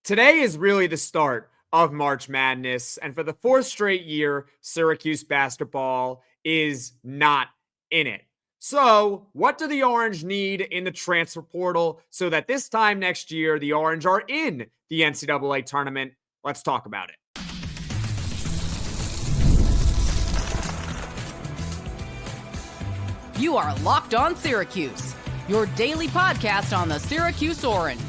Today is really the start of March Madness, and for the fourth straight year, Syracuse basketball is not in it. So, what do the Orange need in the transfer portal so that this time next year, the Orange are in the NCAA tournament? Let's talk about it. You are Locked On Syracuse, your daily podcast on the Syracuse Orange.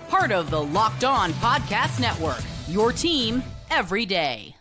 Part of the Locked On Podcast Network, your team every day.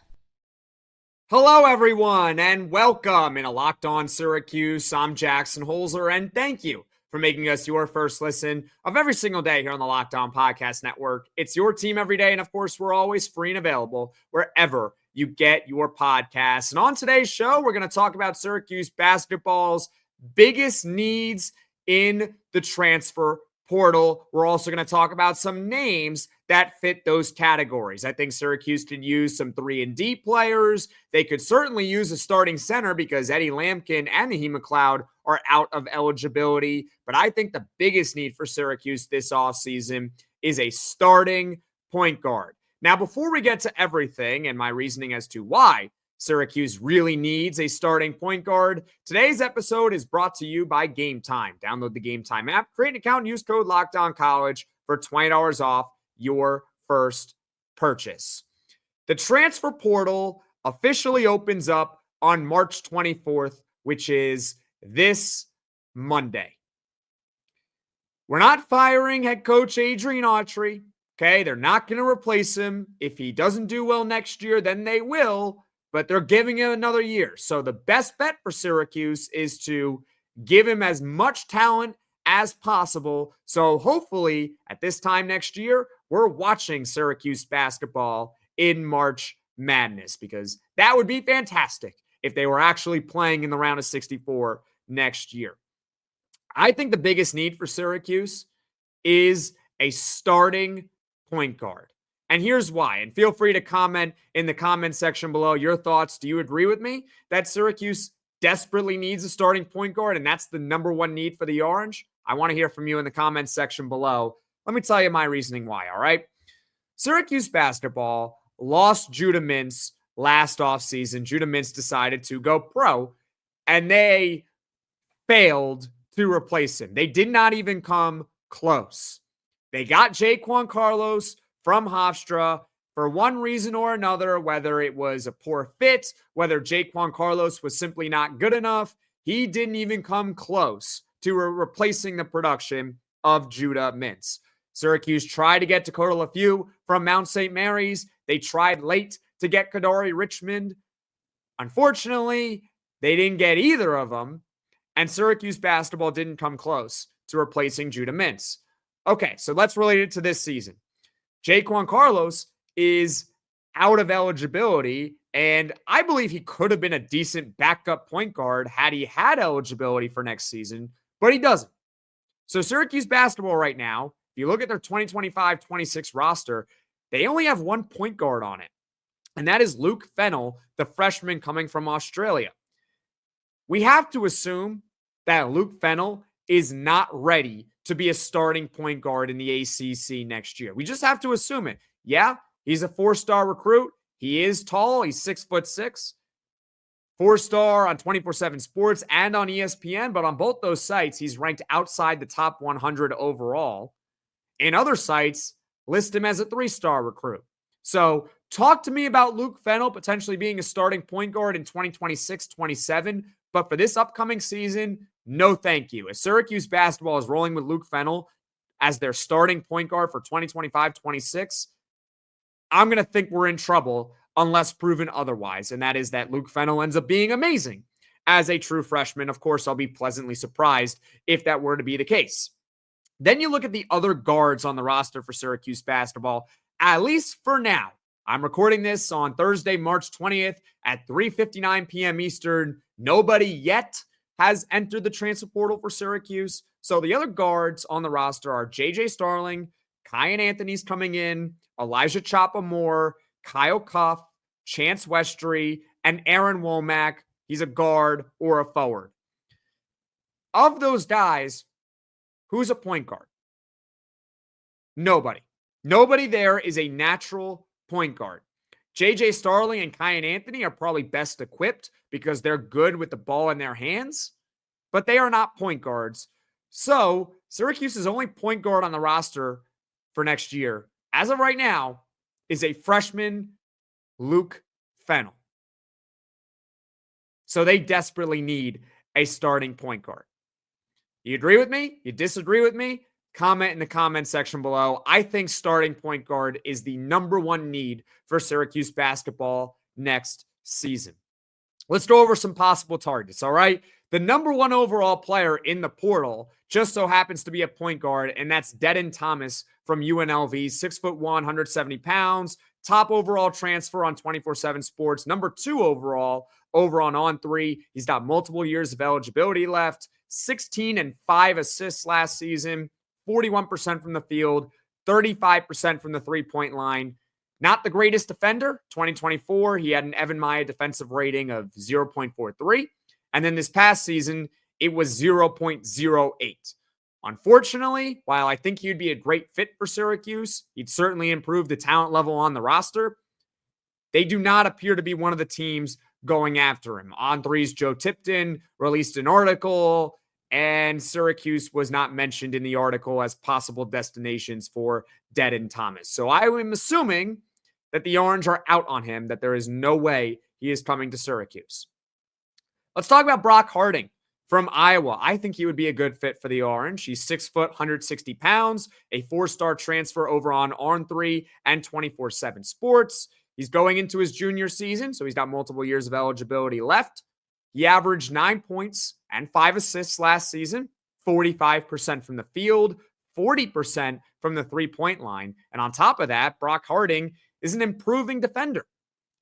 Hello, everyone, and welcome in a Locked On Syracuse. I'm Jackson Holzer, and thank you for making us your first listen of every single day here on the Locked On Podcast Network. It's your team every day, and of course, we're always free and available wherever you get your podcasts. And on today's show, we're going to talk about Syracuse basketball's biggest needs in the transfer portal. We're also going to talk about some names that fit those categories. I think Syracuse could use some 3-and-D players. They could certainly use a starting center because Eddie Lampkin and Naheem McLeod are out of eligibility. But I think the biggest need for Syracuse this offseason is a starting point guard. Now, before we get to everything and my reasoning as to why Syracuse really needs a starting point guard, today's episode is brought to you by Game Time. Download the Game Time app, create an account, and use code LOCKEDONCollege for $20 off your first purchase. The transfer portal officially opens up on March 24th, which is this Monday. We're not firing head coach Adrian Autry. Okay, they're not going to replace him. If he doesn't do well next year, then they will. But they're giving him another year. So the best bet for Syracuse is to give him as much talent as possible. So hopefully at this time next year, we're watching Syracuse basketball in March Madness, because that would be fantastic if they were actually playing in the round of 64 next year. I think the biggest need for Syracuse is a starting point guard. And here's why. And feel free to comment in the comment section below your thoughts. Do you agree with me that Syracuse desperately needs a starting point guard and that's the number one need for the Orange? I want to hear from you in the comment section below. Let me tell you my reasoning why, all right? Syracuse basketball lost Judah Mintz last offseason. Judah Mintz decided to go pro, and they failed to replace him. They did not even come close. They got Jaquan Carlos from Hofstra for one reason or another, whether it was a poor fit, whether Jaquan Carlos was simply not good enough. He didn't even come close to replacing the production of Judah Mintz. Syracuse tried to get Dakota LaFew from Mount St. Mary's. They tried late to get Kadari Richmond. Unfortunately, they didn't get either of them, and Syracuse basketball didn't come close to replacing Judah Mintz. Okay, so let's relate it to this season. Jaquan Carlos is out of eligibility, and I believe he could have been a decent backup point guard had he had eligibility for next season, but he doesn't. So Syracuse basketball right now, if you look at their 2025-26 roster, they only have one point guard on it, and that is Luke Fennell, the freshman coming from Australia. We have to assume that Luke Fennell is not ready to be a starting point guard in the ACC next year. We just have to assume it. Yeah, he's a four-star recruit. He is tall. He's 6'6". Four-star on 24/7 Sports and on ESPN, but on both those sites, he's ranked outside the top 100 overall. In other sites, list him as a 3-star recruit. So talk to me about Luke Fennell potentially being a starting point guard in 2026-27, but for this upcoming season, no thank you. As Syracuse basketball is rolling with Luke Fennell as their starting point guard for 2025-26, I'm going to think we're in trouble unless proven otherwise, and that is that Luke Fennell ends up being amazing as a true freshman. Of course, I'll be pleasantly surprised if that were to be the case. Then you look at the other guards on the roster for Syracuse basketball, at least for now. I'm recording this on Thursday, March 20th at 3:59 p.m. Eastern. Nobody yet has entered the transfer portal for Syracuse. So the other guards on the roster are J.J. Starling, Kyan Anthony's coming in, Elijah Chapa-Moore, Kyle Cuff, Chance Westry, and Aaron Womack. He's a guard or a forward. Of those guys, who's a point guard? Nobody. Nobody there is a natural point guard. J.J. Starling and Kyan Anthony are probably best equipped because they're good with the ball in their hands, but they are not point guards. So Syracuse's only point guard on the roster for next year, as of right now, is a freshman, Luke Fennell. So they desperately need a starting point guard. You agree with me? You disagree with me? Comment in the comment section below. I think starting point guard is the number one need for Syracuse basketball next season. Let's go over some possible targets, all right? The number one overall player in the portal just so happens to be a point guard, and that's Dedan Thomas from UNLV, 6'1", 170 pounds, top overall transfer on 24/7 Sports, number 2 overall over on On3. He's got multiple years of eligibility left, 16 and 5 assists last season, 41% from the field, 35% from the three-point line. Not the greatest defender. 2024, he had an Evan Maya defensive rating of 0.43. And then this past season, it was 0.08. Unfortunately, while I think he'd be a great fit for Syracuse, he'd certainly improve the talent level on the roster. They do not appear to be one of the teams going after him. On3's Joe Tipton released an article, and Syracuse was not mentioned in the article as possible destinations for Dedan Thomas. So I am assuming that the Orange are out on him, that there is no way he is coming to Syracuse. Let's talk about Brock Harding from Iowa. I think he would be a good fit for the Orange. He's 6 foot, 160 pounds, a 4-star transfer over on On3 and 24/7 Sports. He's going into his junior season, so he's got multiple years of eligibility left. He averaged 9 points and 5 assists last season, 45% from the field, 40% from the three-point line. And on top of that, Brock Harding is an improving defender.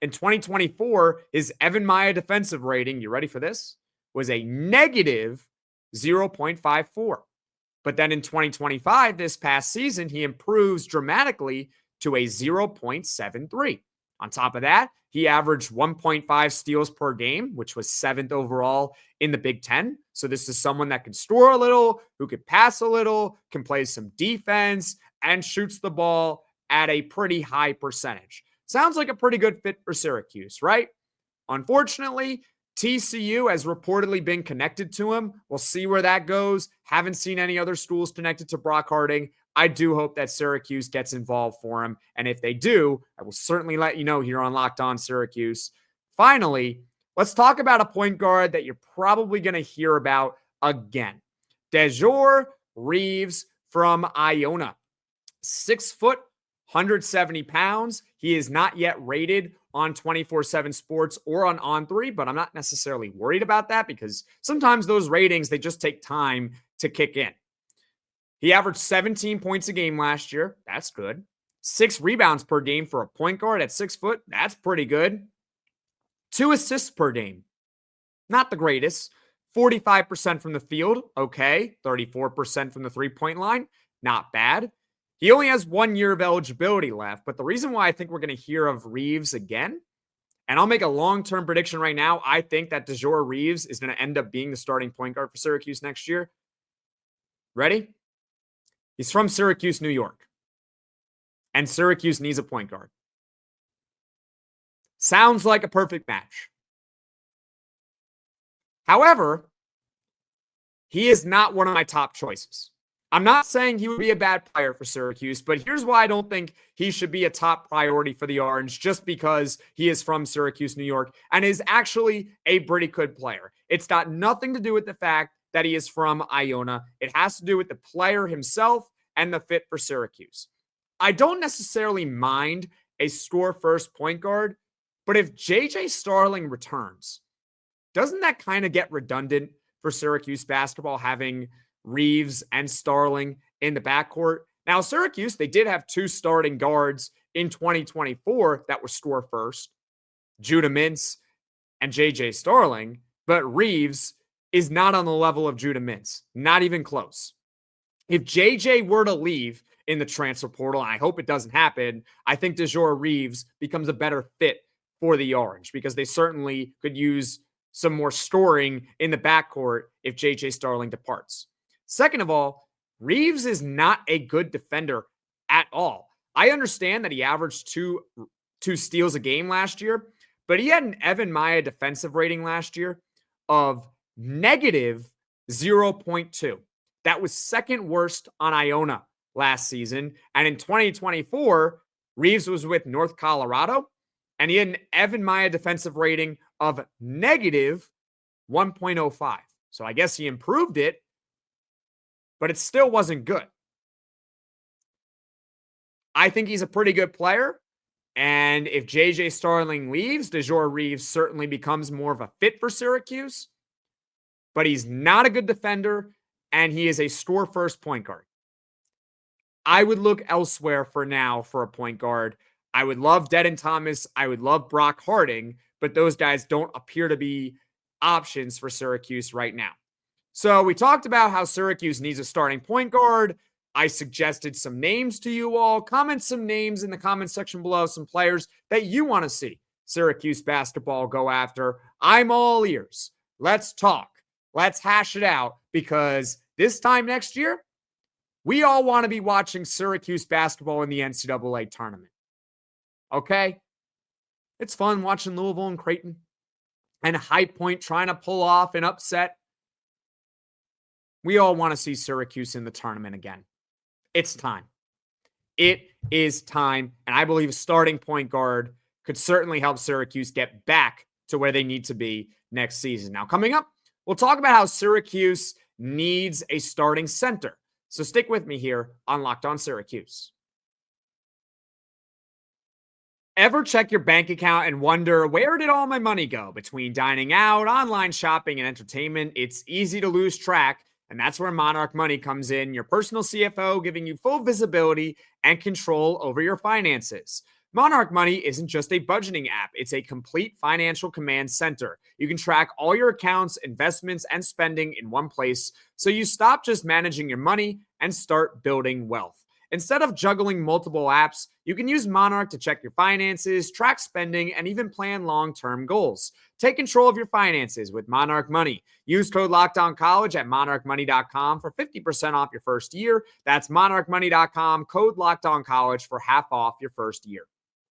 In 2024, his Evan Maya defensive rating, you ready for this, was a negative 0.54. But then in 2025, this past season, he improves dramatically to a 0.73. On top of that, he averaged 1.5 steals per game, which was 7th overall in the Big Ten. So this is someone that can score a little, who could pass a little, can play some defense, and shoots the ball at a pretty high percentage. Sounds like a pretty good fit for Syracuse, right? Unfortunately, TCU has reportedly been connected to him. We'll see where that goes. Haven't seen any other schools connected to Brock Harding. I do hope that Syracuse gets involved for him. And if they do, I will certainly let you know here on Locked On Syracuse. Finally, let's talk about a point guard that you're probably going to hear about again. Dejour Reaves from Iona. 6 foot, 170 pounds. He is not yet rated on 24/7 Sports or on On3, but I'm not necessarily worried about that because sometimes those ratings, they just take time to kick in. He averaged 17 points a game last year. That's good. 6 rebounds per game for a point guard at 6 foot. That's pretty good. 2 assists per game. Not the greatest. 45% from the field. Okay. 34% from the three-point line. Not bad. He only has 1 year of eligibility left, but the reason why I think we're going to hear of Reaves again, and I'll make a long-term prediction right now, I think that Dejour Reaves is going to end up being the starting point guard for Syracuse next year. Ready? He's from Syracuse, New York, and Syracuse needs a point guard. Sounds like a perfect match. However, he is not one of my top choices. I'm not saying he would be a bad player for Syracuse, but here's why I don't think he should be a top priority for the Orange, just because he is from Syracuse, New York, and is actually a pretty good player. It's got nothing to do with the fact that he is from Iona. It has to do with the player himself and the fit for Syracuse. I don't necessarily mind a score-first point guard, but if J.J. Starling returns, doesn't that kind of get redundant for Syracuse basketball, having Reaves and Starling in the backcourt? Now, Syracuse, they did have 2 starting guards in 2024 that were score first, Judah Mintz and J.J. Starling, but Reaves is not on the level of Judah Mintz, not even close. If J.J. were to leave in the transfer portal, and I hope it doesn't happen, I think Dejour Reaves becomes a better fit for the Orange because they certainly could use some more scoring in the backcourt if J.J. Starling departs. Second of all, Reaves is not a good defender at all. I understand that he averaged two steals a game last year, but he had an Evan Maya defensive rating last year of negative 0.2. That was second worst on Iona last season. And in 2024, Reaves was with North Colorado, and he had an Evan Maya defensive rating of negative 1.05. So I guess he improved it, but it still wasn't good. I think he's a pretty good player. And if JJ Starling leaves, Dejour Reaves certainly becomes more of a fit for Syracuse. But he's not a good defender, and he is a score-first point guard. I would look elsewhere for now for a point guard. I would love Dedan Thomas. I would love Brock Harding, but those guys don't appear to be options for Syracuse right now. So we talked about how Syracuse needs a starting point guard. I suggested some names to you all. Comment some names in the comment section below, some players that you want to see Syracuse basketball go after. I'm all ears. Let's talk. Let's hash it out, because this time next year, we all want to be watching Syracuse basketball in the NCAA tournament. Okay? It's fun watching Louisville and Creighton and High Point trying to pull off an upset. We all want to see Syracuse in the tournament again. It's time. It is time. And I believe a starting point guard could certainly help Syracuse get back to where they need to be next season. Now, coming up, we'll talk about how Syracuse needs a starting center. So stick with me here on Locked On Syracuse. Ever check your bank account and wonder, where did all my money go? Between dining out, online shopping, and entertainment, it's easy to lose track. And that's where Monarch Money comes in, your personal CFO, giving you full visibility and control over your finances. Monarch Money isn't just a budgeting app. It's a complete financial command center. You can track all your accounts, investments, and spending in one place, so you stop just managing your money and start building wealth. Instead of juggling multiple apps, you can use Monarch to check your finances, track spending, and even plan long-term goals. Take control of your finances with Monarch Money. Use code LOCKEDONCollege at monarchmoney.com for 50% off your first year. That's monarchmoney.com, code LOCKEDONCollege for half off your first year.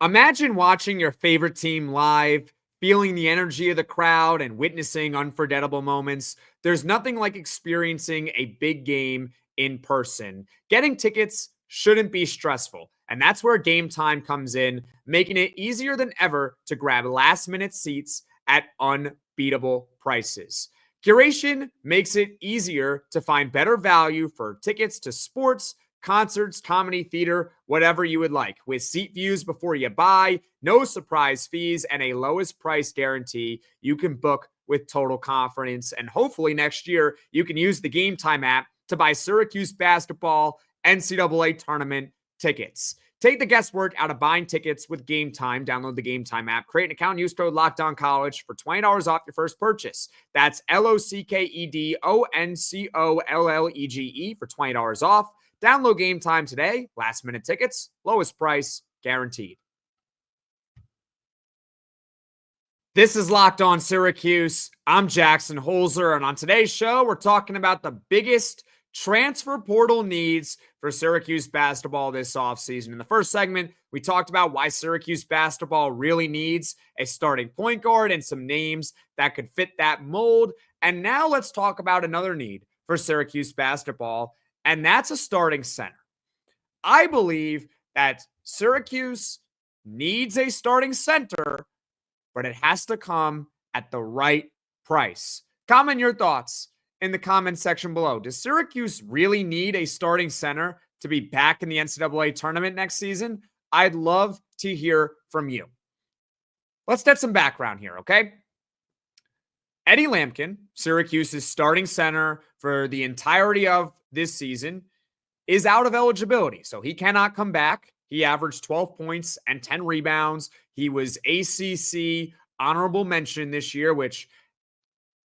Imagine watching your favorite team live, feeling the energy of the crowd, and witnessing unforgettable moments. There's nothing like experiencing a big game in person. Getting tickets shouldn't be stressful, and that's where Game Time comes in, making it easier than ever to grab last-minute seats at unbeatable prices. Curation makes it easier to find better value for tickets to sports, concerts, comedy, theater, whatever you would like. With seat views before you buy, no surprise fees, and a lowest price guarantee, you can book with total confidence. And hopefully next year, you can use the Game Time app to buy Syracuse basketball NCAA tournament tickets. Take the guesswork out of buying tickets with Game Time. Download the Game Time app, create an account, use code LOCKEDONCollege for $20 off your first purchase. That's LOCKEDONCOLLEGE for $20 off. Download Game Time today. Last minute tickets, lowest price guaranteed. This is Locked On Syracuse. I'm Jackson Holzer, and on today's show, we're talking about the biggest transfer portal needs for Syracuse basketball this offseason. In the first segment, we talked about why Syracuse basketball really needs a starting point guard and some names that could fit that mold. And now let's talk about another need for Syracuse basketball, and that's a starting center. I believe that Syracuse needs a starting center, but it has to come at the right price. Comment your thoughts in the comment section below. Does Syracuse really need a starting center to be back in the NCAA tournament next season? I'd love to hear from you. Let's get some background here, okay? Eddie Lampkin, Syracuse's starting center for the entirety of this season, is out of eligibility, so he cannot come back. He averaged 12 points and 10 rebounds. He was ACC honorable mention this year, which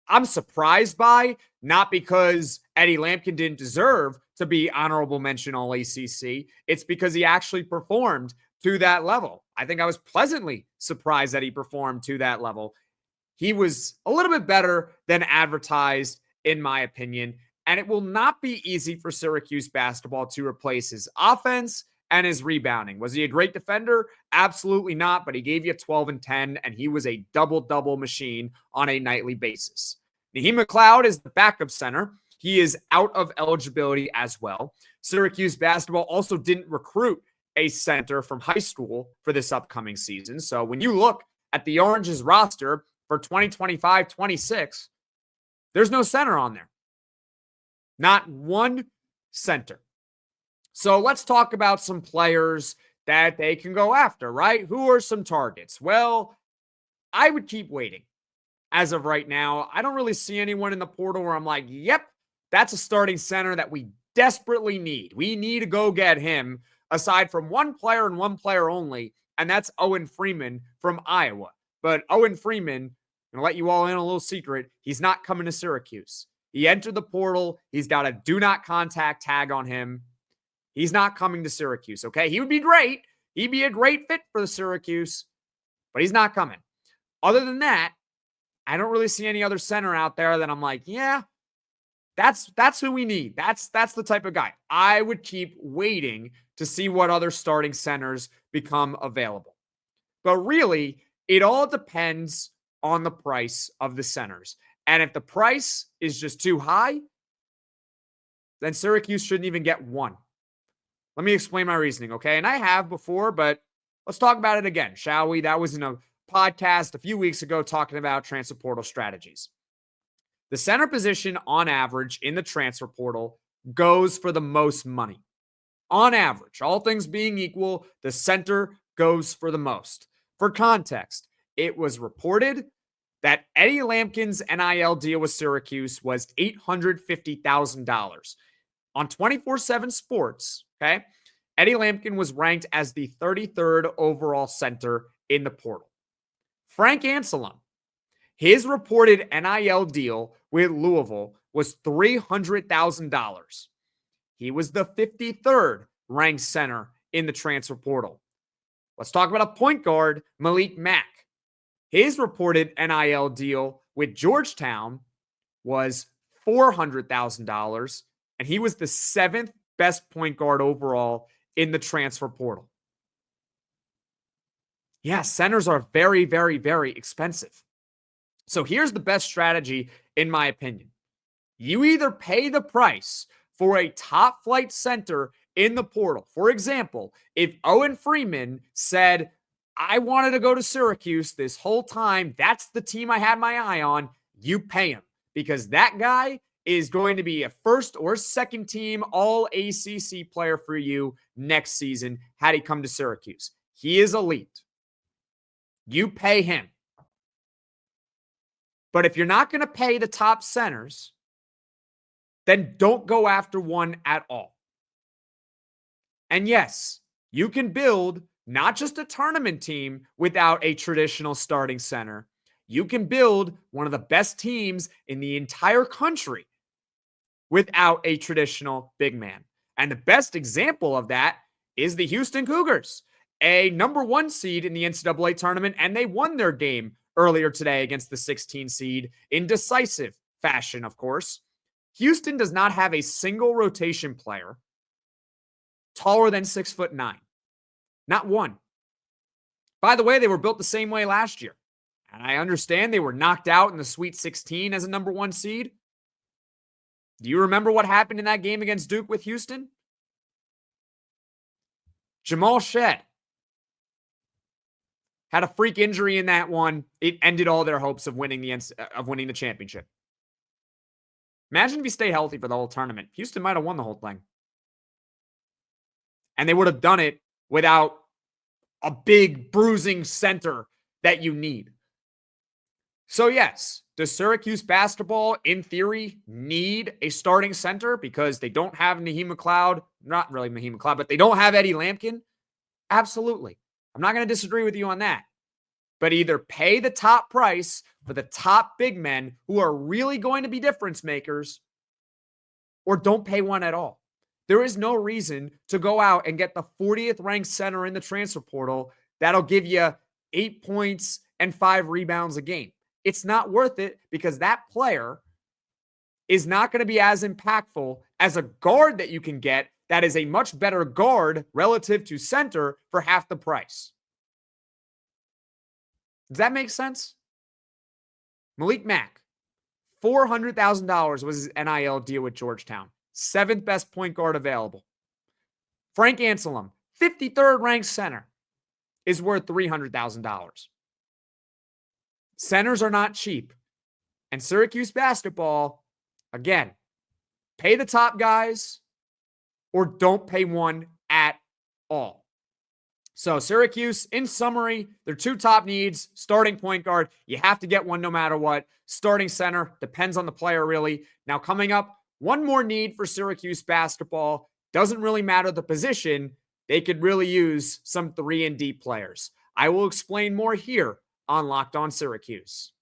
I'm surprised by, not because Eddie Lampkin didn't deserve to be honorable mention all ACC. It's because he actually performed to that level. I think I was pleasantly surprised that he performed to that level. He was a little bit better than advertised, in my opinion, and it will not be easy for Syracuse basketball to replace his offense and his rebounding. Was he a great defender? Absolutely not, but he gave you 12 and 10, and he was a double-double machine on a nightly basis. Naheem McLeod is the backup center. He is out of eligibility as well. Syracuse basketball also didn't recruit a center from high school for this upcoming season. So when you look at the Orange's roster for 2025-26, there's no center on there. Not one center. So let's talk about some players that they can go after, right? Who are some targets? Well, I would keep waiting. As of right now, I don't really see anyone in the portal where I'm like, yep, that's a starting center that we desperately need. We need to go get him, aside from one player and one player only, and that's Owen Freeman from Iowa. But Owen Freeman, I'm going to let you all in a little secret, he's not coming to Syracuse. He entered the portal. He's got a do not contact tag on him. He's not coming to Syracuse, okay? He would be great. He'd be a great fit for the Syracuse, but he's not coming. Other than that, I don't really see any other center out there that I'm like, yeah, that's who we need. That's the type of guy. I would keep waiting to see what other starting centers become available. But really, it all depends on the price of the centers. And if the price is just too high, then Syracuse shouldn't even get one. Let me explain my reasoning, okay? And I have before, but let's talk about it again, shall we? That was in a podcast a few weeks ago talking about transfer portal strategies. The center position on average in the transfer portal goes for the most money. On average, all things being equal, the center goes for the most. For context, it was reported that Eddie Lampkin's NIL deal with Syracuse was $850,000. On 24/7 Sports, okay, Eddie Lampkin was ranked as the 33rd overall center in the portal. Frank Anselm, his reported NIL deal with Louisville was $300,000. He was the 53rd ranked center in the transfer portal. Let's talk about a point guard, Malik Mack. His reported NIL deal with Georgetown was $400,000, and he was the 7th best point guard overall in the transfer portal. Yeah, centers are very, very, very expensive. So here's the best strategy, in my opinion. You either pay the price for a top flight center in the portal. For example, if Owen Freeman said, I wanted to go to Syracuse this whole time, that's the team I had my eye on, you pay him, because that guy is going to be a first or second team all ACC player for you next season had he come to Syracuse. He is elite. You pay him. But if you're not going to pay the top centers, then don't go after one at all. And yes, you can build not just a tournament team without a traditional starting center. You can build one of the best teams in the entire country without a traditional big man. And the best example of that is the Houston Cougars, a number 1 seed in the NCAA tournament, and they won their game earlier today against the 16 seed in decisive fashion, of course. Houston does not have a single rotation player taller than 6'9". Not one. By the way, they were built the same way last year. And I understand they were knocked out in the Sweet 16 as a number 1 seed. Do you remember what happened in that game against Duke with Houston? Jamal Shead had a freak injury in that one. It ended all their hopes of winning the championship. Imagine if he stayed healthy for the whole tournament. Houston might have won the whole thing. And they would have done it without a big bruising center that you need. So yes, does Syracuse basketball, in theory, need a starting center because they don't have Naheem McLeod? Not really Naheem McLeod, but they don't have Eddie Lampkin? Absolutely. I'm not going to disagree with you on that. But either pay the top price for the top big men who are really going to be difference makers, or don't pay one at all. There is no reason to go out and get the 40th ranked center in the transfer portal that'll give you 8 points and 5 rebounds a game. It's not worth it because that player is not going to be as impactful as a guard that you can get that is a much better guard relative to center for half the price. Does that make sense? Malik Mack, $400,000 was his NIL deal with Georgetown. 7th best point guard available. Frank Anselem, 53rd ranked center, is worth $300,000. Centers are not cheap. And Syracuse basketball, again, pay the top guys or don't pay one at all. So Syracuse, in summary, their 2 top needs, starting point guard, you have to get one no matter what. Starting center, depends on the player really. Now coming up, one more need for Syracuse basketball. Doesn't really matter the position. They could really use some 3-and-D players. I will explain more here on Locked On Syracuse.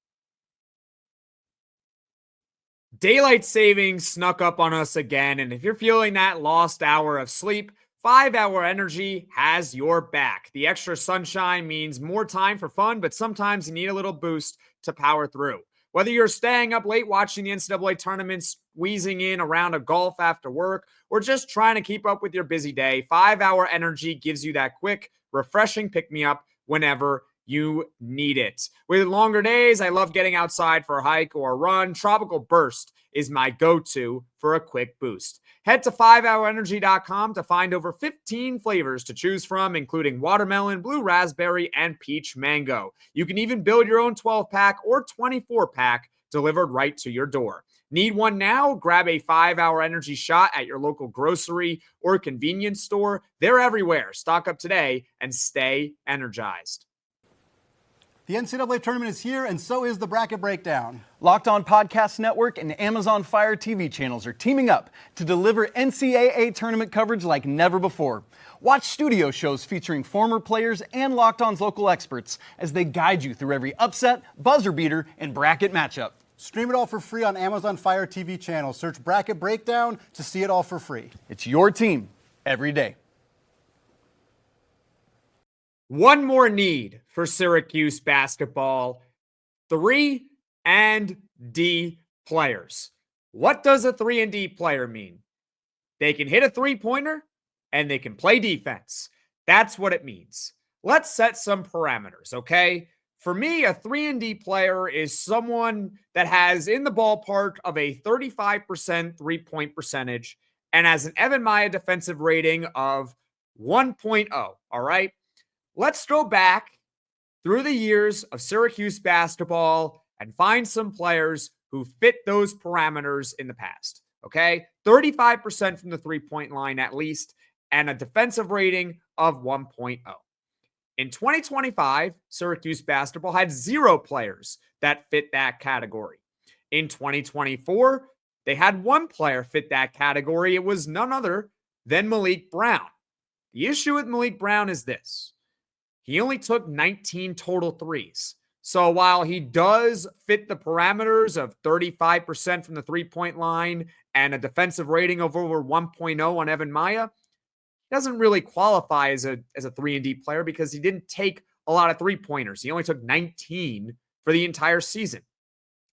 Daylight savings snuck up on us again, and if you're feeling that lost hour of sleep, 5-Hour Energy has your back. The extra sunshine means more time for fun, but sometimes you need a little boost to power through. Whether you're staying up late watching the NCAA Tournament, squeezing in a round of golf after work, or just trying to keep up with your busy day, 5-Hour Energy gives you that quick, refreshing pick-me-up whenever you need it. With longer days, I love getting outside for a hike or a run. Tropical Burst is my go-to for a quick boost. Head to 5hourenergy.com to find over 15 flavors to choose from, including watermelon, blue raspberry, and peach mango. You can even build your own 12-pack or 24-pack delivered right to your door. Need one now? Grab a 5-Hour Energy shot at your local grocery or convenience store. They're everywhere. Stock up today and stay energized. The NCAA Tournament is here, and so is the Bracket Breakdown. Locked On Podcast Network and Amazon Fire TV channels are teaming up to deliver NCAA Tournament coverage like never before. Watch studio shows featuring former players and Locked On's local experts as they guide you through every upset, buzzer beater, and bracket matchup. Stream it all for free on Amazon Fire TV channel. Search Bracket Breakdown to see it all for free. It's your team every day. One more need for Syracuse basketball, 3-and-D players. What does a 3-and-D player mean? They can hit a three-pointer and they can play defense. That's what it means. Let's set some parameters, okay? For me, a 3-and-D player is someone that has in the ballpark of a 35% three-point percentage and has an Evan Maya defensive rating of 1.0, all right? Let's go back through the years of Syracuse basketball and find some players who fit those parameters in the past, okay? 35% from the three-point line at least, and a defensive rating of 1.0. In 2025, Syracuse basketball had 0 players that fit that category. In 2024, they had 1 player fit that category. It was none other than Malik Brown. The issue with Malik Brown is this. He only took 19 total threes. So while he does fit the parameters of 35% from the three-point line and a defensive rating of over 1.0 on Evan Maya, he doesn't really qualify as a 3-and-D player because he didn't take a lot of three-pointers. He only took 19 for the entire season.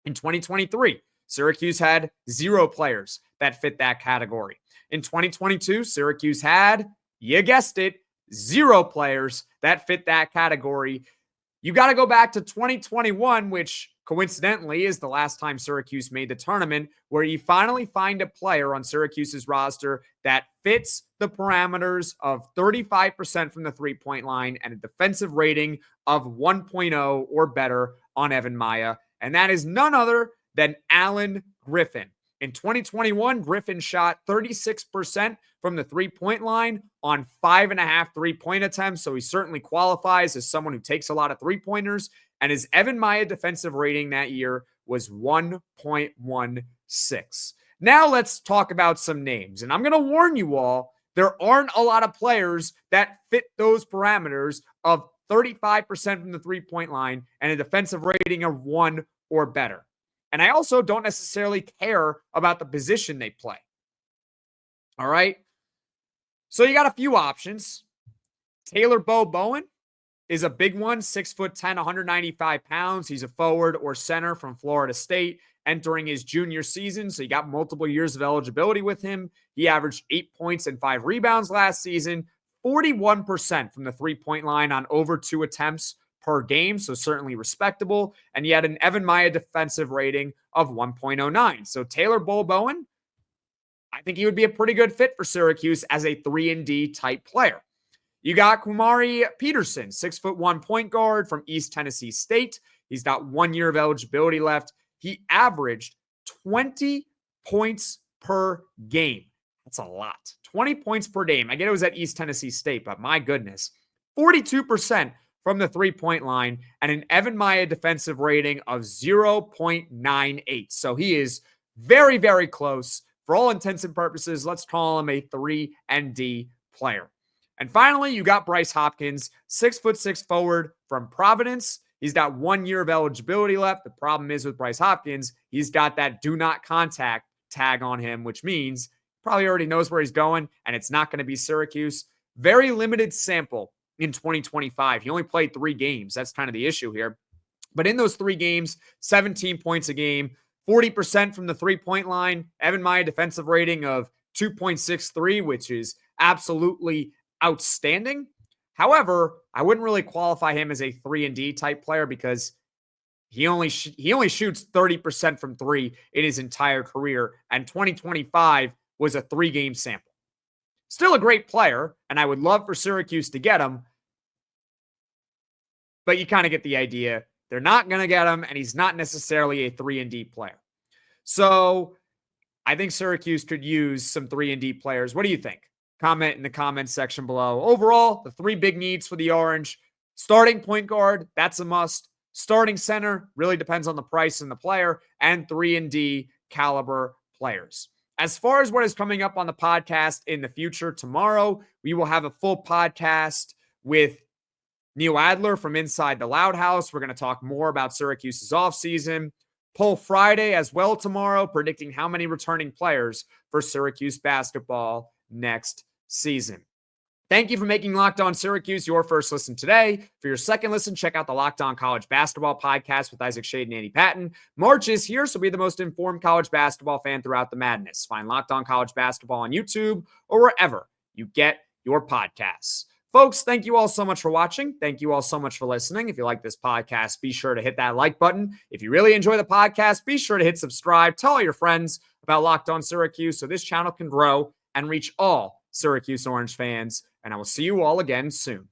In 2023, Syracuse had 0 players that fit that category. In 2022, Syracuse had, you guessed it, 0 players that fit that category. You got to go back to 2021, which coincidentally is the last time Syracuse made the tournament, where you finally find a player on Syracuse's roster that fits the parameters of 35% from the three-point line and a defensive rating of 1.0 or better on Evan Maya. And that is none other than Alan Griffin. In 2021, Griffin shot 36% from the three-point line on 5.5 three-point attempts, so he certainly qualifies as someone who takes a lot of three-pointers, and his Evan Maya defensive rating that year was 1.16. Now let's talk about some names, and I'm going to warn you all, there aren't a lot of players that fit those parameters of 35% from the three-point line and a defensive rating of 1 or better. And I also don't necessarily care about the position they play. All right. So you got a few options. Taylor Bol Bowen, is a big one, 6'10", 195 pounds. He's a forward or center from Florida State entering his junior season. So you got multiple years of eligibility with him. He averaged 8 points and 5 rebounds last season, 41% from the three-point line on over 2 attempts per game. So certainly respectable. And he had an Evan Maya defensive rating of 1.09. So Taylor Bol Bowen, I think he would be a pretty good fit for Syracuse as a 3-and-D type player. You got Quimari Peterson, 6'1" point guard from East Tennessee State. He's got 1 year of eligibility left. He averaged 20 points per game. That's a lot. 20 points per game. I get it was at East Tennessee State, but my goodness. 42% from the three-point line and an Evan Maya defensive rating of 0.98. So he is very, very close. For all intents and purposes, let's call him a 3-and-D player. And finally, you got Bryce Hopkins, 6'6" forward from Providence. He's got 1 year of eligibility left. The problem is with Bryce Hopkins, he's got that do not contact tag on him, which means he probably already knows where he's going, and it's not going to be Syracuse. Very limited sample in 2025. He only played 3 games. That's kind of the issue here. But in those 3 games, 17 points a game, 40% from the three-point line, Evan Maya defensive rating of 2.63, which is absolutely outstanding. However, I wouldn't really qualify him as a 3-and-D type player because he only shoots 30% from 3 in his entire career, and 2025 was a 3-game sample. Still a great player, and I would love for Syracuse to get him, but you kind of get the idea. They're not going to get him, and he's not necessarily a 3-and-D player. So I think Syracuse could use some 3-and-D players. What do you think? Comment in the comments section below. Overall, the 3 big needs for the Orange: starting point guard, that's a must. Starting center, really depends on the price and the player, and 3-and-D caliber players. As far as what is coming up on the podcast in the future, tomorrow we will have a full podcast with Neil Adler from Inside the Loud House. We're going to talk more about Syracuse's offseason. Poll Friday as well tomorrow, predicting how many returning players for Syracuse basketball next season. Thank you for making Locked On Syracuse your first listen today. For your second listen, check out the Locked On College Basketball podcast with Isaac Shade and Andy Patton. March is here, so be the most informed college basketball fan throughout the madness. Find Locked On College Basketball on YouTube or wherever you get your podcasts. Folks, thank you all so much for watching. Thank you all so much for listening. If you like this podcast, be sure to hit that like button. If you really enjoy the podcast, be sure to hit subscribe. Tell all your friends about Locked On Syracuse so this channel can grow and reach all Syracuse Orange fans. And I will see you all again soon.